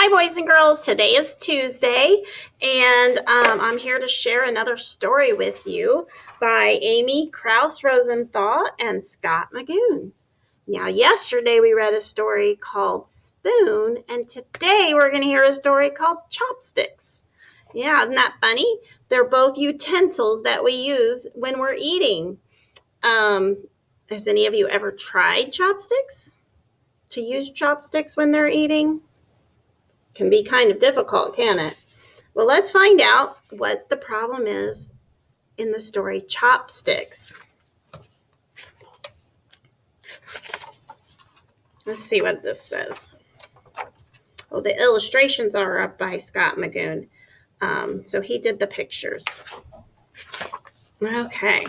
Hi, boys and girls. Today is Tuesday, and I'm here to share another story with you by Amy Krause Rosenthal and Scott Magoon. Now, yesterday we read a story called Spoon, and today we're going to hear a story called Chopsticks. Yeah, isn't that funny? They're both utensils that we use when we're eating. Has any of you ever tried chopsticks? To use chopsticks when they're eating? Can be kind of difficult, can it? Well, let's find out what the problem is in the story Chopsticks. Let's see what this says. Well, the illustrations are up by Scott Magoon. So he did the pictures. Okay.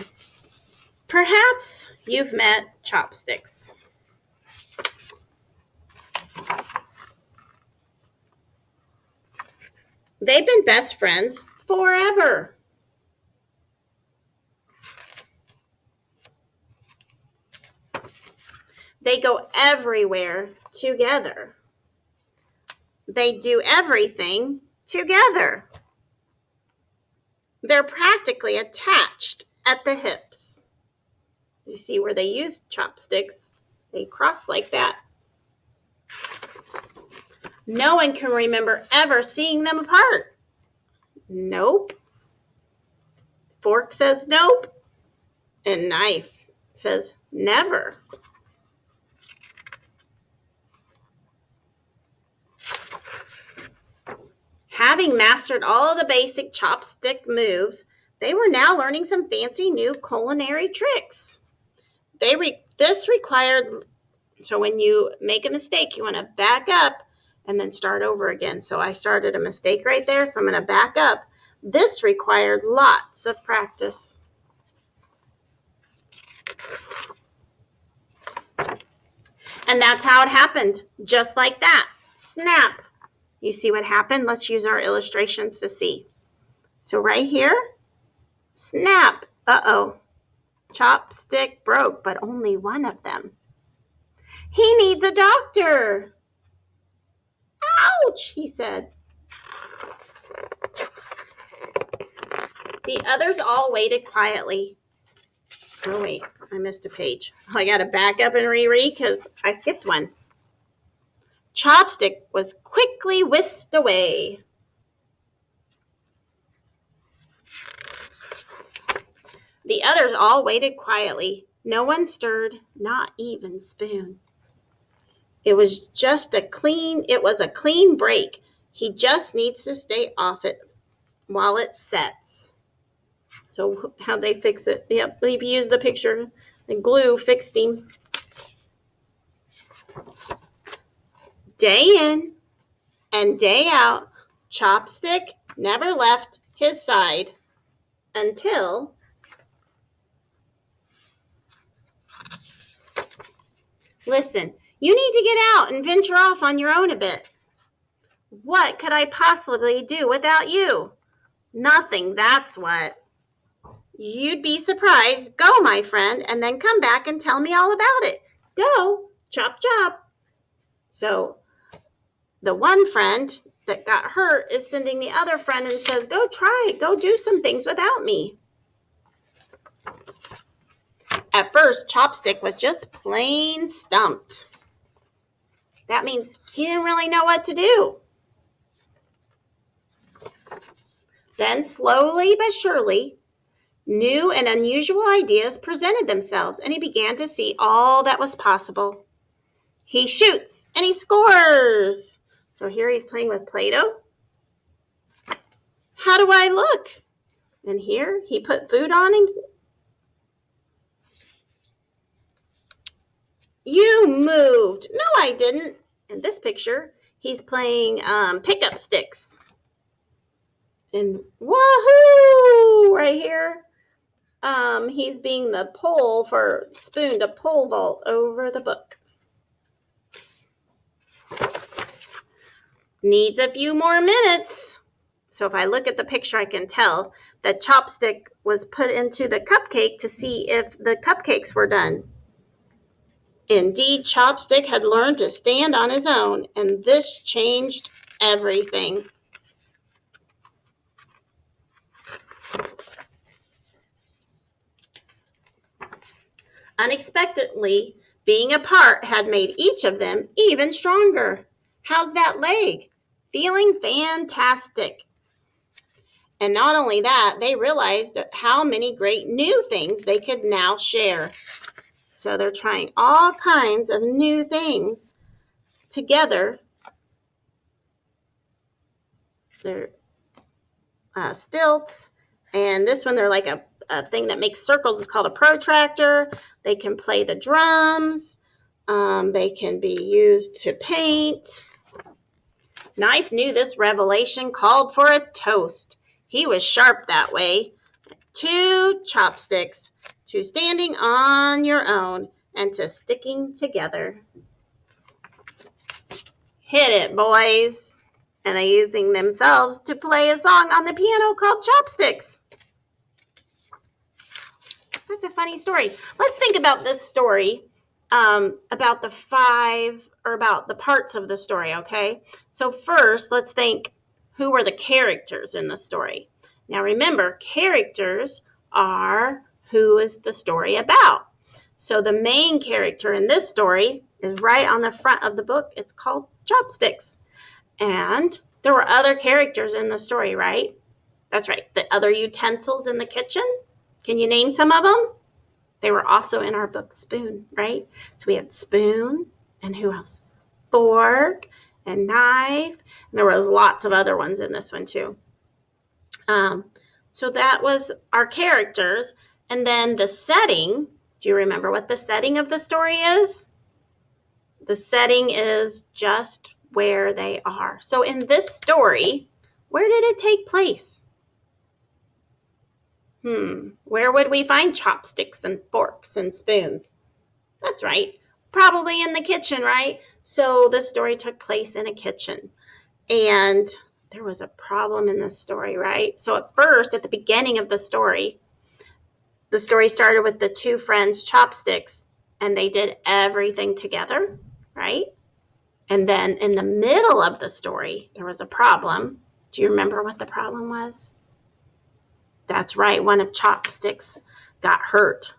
Perhaps you've met chopsticks. They've been best friends forever. They go everywhere together. They do everything together. They're practically attached at the hips. You see where they use chopsticks? They cross like that. No one can remember ever seeing them apart. Nope. Fork says nope. And knife says never. Having mastered all the basic chopstick moves, they were now learning some fancy new culinary tricks. This required, so when you make a mistake, you want to back up and then start over again. So I started a mistake right there, so I'm going to back up. This required lots of practice. And that's how it happened, just like that. Snap. You see what happened? Let's use our illustrations to see. So right here, snap. Uh-oh. Chopstick broke, but only one of them. He needs a doctor. Ouch, he said. The others all waited quietly. Oh, wait, I missed a page. I got to back up and reread because I skipped one. Chopstick was quickly whisked away. The others all waited quietly. No one stirred, not even Spoon. It was a clean break. He just needs to stay off it while it sets. So how'd they fix it? Yep, they've used the picture. The glue fixed him. Day in and day out, Chopstick never left his side until listen, you need to get out and venture off on your own a bit. What could I possibly do without you? Nothing, that's what. You'd be surprised. Go, my friend, and then come back and tell me all about it. Go, chop, chop. So the one friend that got hurt is sending the other friend and says, go try it. Go do some things without me. At first, Chopstick was just plain stumped. That means he didn't really know what to do. Then, slowly but surely, new and unusual ideas presented themselves, and he began to see all that was possible. He shoots and he scores. So here he's playing with Play-Doh. How do I look? And here he put food on him. You moved. No, I didn't. In this picture, he's playing pickup sticks. And woohoo! Right here, he's being the pole for Spoon to pole vault over the book. Needs a few more minutes. So if I look at the picture, I can tell that Chopstick was put into the cupcake to see if the cupcakes were done. Indeed, Chopstick had learned to stand on his own, and this changed everything. Unexpectedly, being apart had made each of them even stronger. How's that leg? Feeling fantastic. And not only that, they realized how many great new things they could now share. So they're trying all kinds of new things together. They're stilts, and this one they're like a thing that makes circles. It's called a protractor. They can play the drums. They can be used to paint. Knife knew this revelation called for a toast. He was sharp that way. 2 chopsticks, to standing on your own and to sticking together. Hit it, boys. And they're using themselves to play a song on the piano called Chopsticks. That's a funny story. Let's think about this story, about the parts of the story, okay? So first, let's think, who were the characters in the story? Now remember, characters are who is the story about. So the main character in this story is right on the front of the book. It's called Chopsticks. And there were other characters in the story, right? That's right, the other utensils in the kitchen. Can you name some of them? They were also in our book Spoon, right? So we had spoon, and who else? Fork and knife. And there was lots of other ones in this one too. So that was our characters. And then the setting, do you remember what the setting of the story is? The setting is just where they are. So in this story, where did it take place? Where would we find chopsticks and forks and spoons? That's right. Probably in the kitchen, right? So the story took place in a kitchen. And there was a problem in this story, right? So at first, at the beginning of the story started with the 2 friends' chopsticks, and they did everything together, right? And then in the middle of the story, there was a problem. Do you remember what the problem was? That's right, one of Chopsticks got hurt,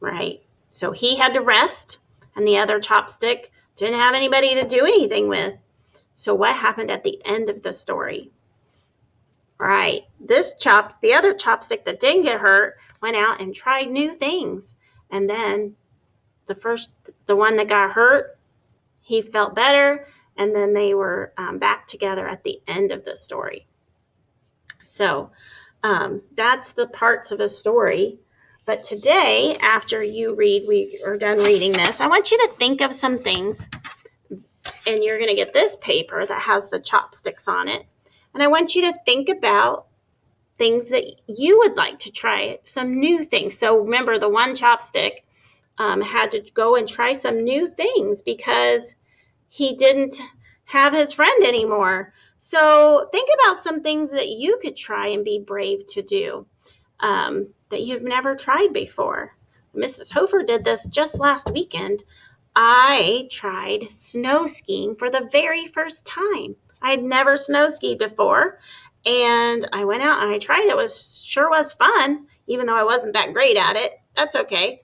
right? So he had to rest, and the other chopstick didn't have anybody to do anything with. So what happened at the end of the story? Right, the other chopstick that didn't get hurt went out and tried new things. And then the one that got hurt, he felt better, and then they were back together at the end of the story. So that's the parts of a story. But today, after we are done reading this, I want you to think of some things. And you're going to get this paper that has the chopsticks on it. And I want you to think about things that you would like to try, some new things. So remember, the one chopstick had to go and try some new things because he didn't have his friend anymore. So think about some things that you could try and be brave to do that you've never tried before. Mrs. Hofer did this just last weekend. I tried snow skiing for the very first time. I had never snow skied before, and I went out and I tried. It sure was fun, even though I wasn't that great at it. That's okay.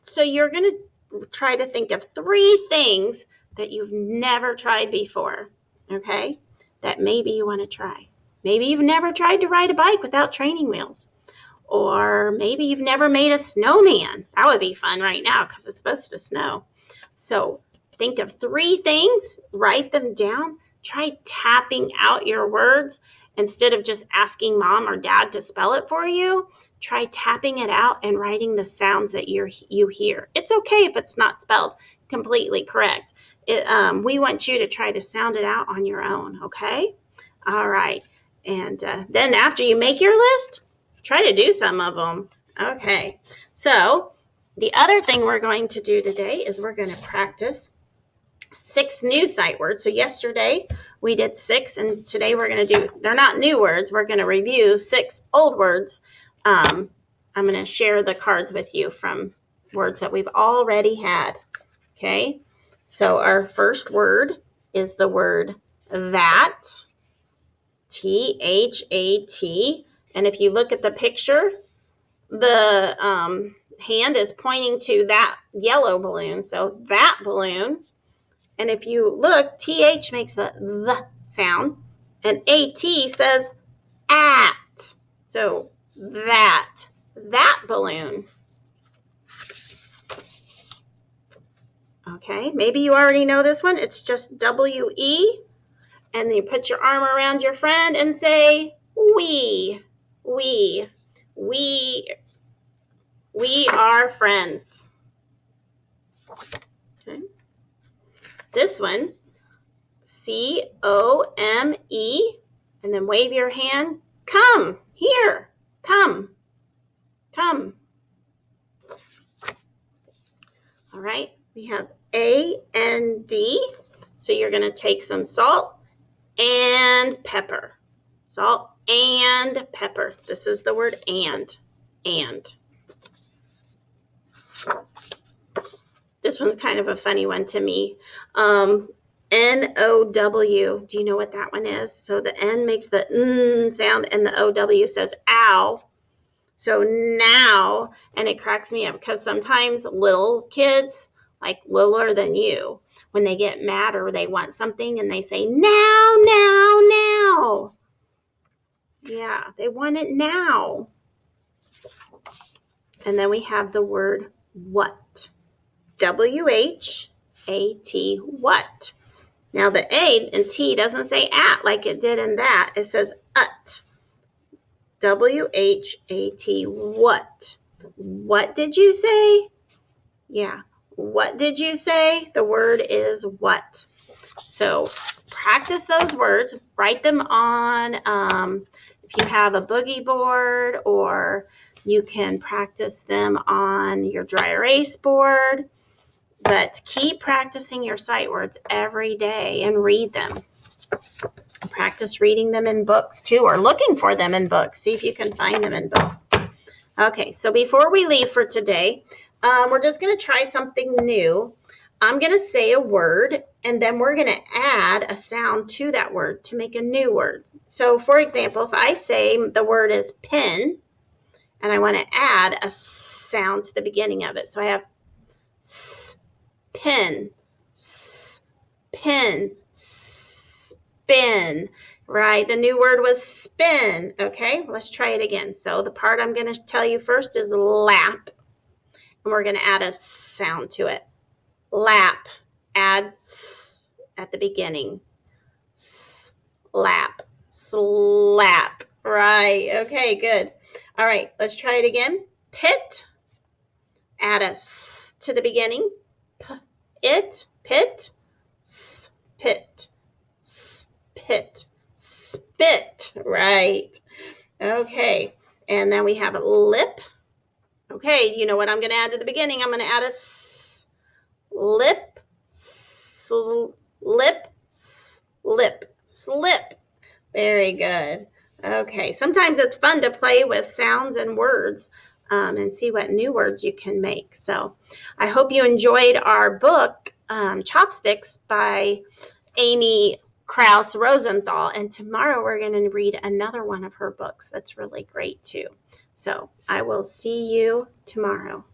So you're going to try to think of 3 things that you've never tried before, okay, that maybe you want to try. Maybe you've never tried to ride a bike without training wheels. Or maybe you've never made a snowman. That would be fun right now because it's supposed to snow. So think of 3 things, write them down, try tapping out your words instead of just asking mom or dad to spell it for you. Try tapping it out and writing the sounds that you hear. It's okay if it's not spelled completely correct. We want you to try to sound it out on your own, okay? All right. And then after you make your list, try to do some of them. Okay. So the other thing we're going to do today is we're going to practice 6 new sight words. So yesterday we did 6, and today we're going to they're not new words. We're going to review 6 old words. I'm going to share the cards with you from words that we've already had. Okay. So our first word is the word that, T-H-A-T. And if you look at the picture, the hand is pointing to that yellow balloon, so that balloon. And if you look, TH makes a the sound, and AT says at. So that balloon. Okay, maybe you already know this one. It's just W-E, and then you put your arm around your friend and say, we are friends. Okay. This one, C-O-M-E, and then wave your hand. Come, here, come. All right, we have A-N-D, so you're going to take some salt and pepper. Salt and pepper. This is the word and. This one's kind of a funny one to me. N-O-W. Do you know what that one is? So the N makes the N sound, and the O-W says ow. So now, and it cracks me up because sometimes little kids, like littler than you, when they get mad or they want something and they say, now. Yeah, they want it now. And then we have the word what. W-H-A-T, what. Now the A and T doesn't say at like it did in that. It says ut. W-H-A-T, what. What did you say? Yeah, what did you say? The word is what. So practice those words. Write them on, if you have a boogie board, or you can practice them on your dry erase board. But keep practicing your sight words every day and read them. Practice reading them in books too, or looking for them in books. See if you can find them in books. Okay, so before we leave for today, we're just going to try something new. I'm going to say a word, and then we're going to add a sound to that word to make a new word. So, for example, if I say the word is pen, and I want to add a sound to the beginning of it. So I have pen, pen, spin, right? The new word was spin. Okay, let's try it again. So the part I'm going to tell you first is lap, and we're going to add a sound to it. Lap, add s at the beginning. Slap, slap, right? Okay, good. All right, let's try it again. Pit, add a s to the beginning. Pit, spit, spit, spit, right? Okay, and then we have a lip. Okay, you know what I'm going to add to the beginning? I'm going to add a lip, slip, slip. Very good. Okay, sometimes it's fun to play with sounds and words and see what new words you can make. So I hope you enjoyed our book, Chopsticks by Amy Krouse Rosenthal. And tomorrow we're going to read another one of her books that's really great too. So I will see you tomorrow.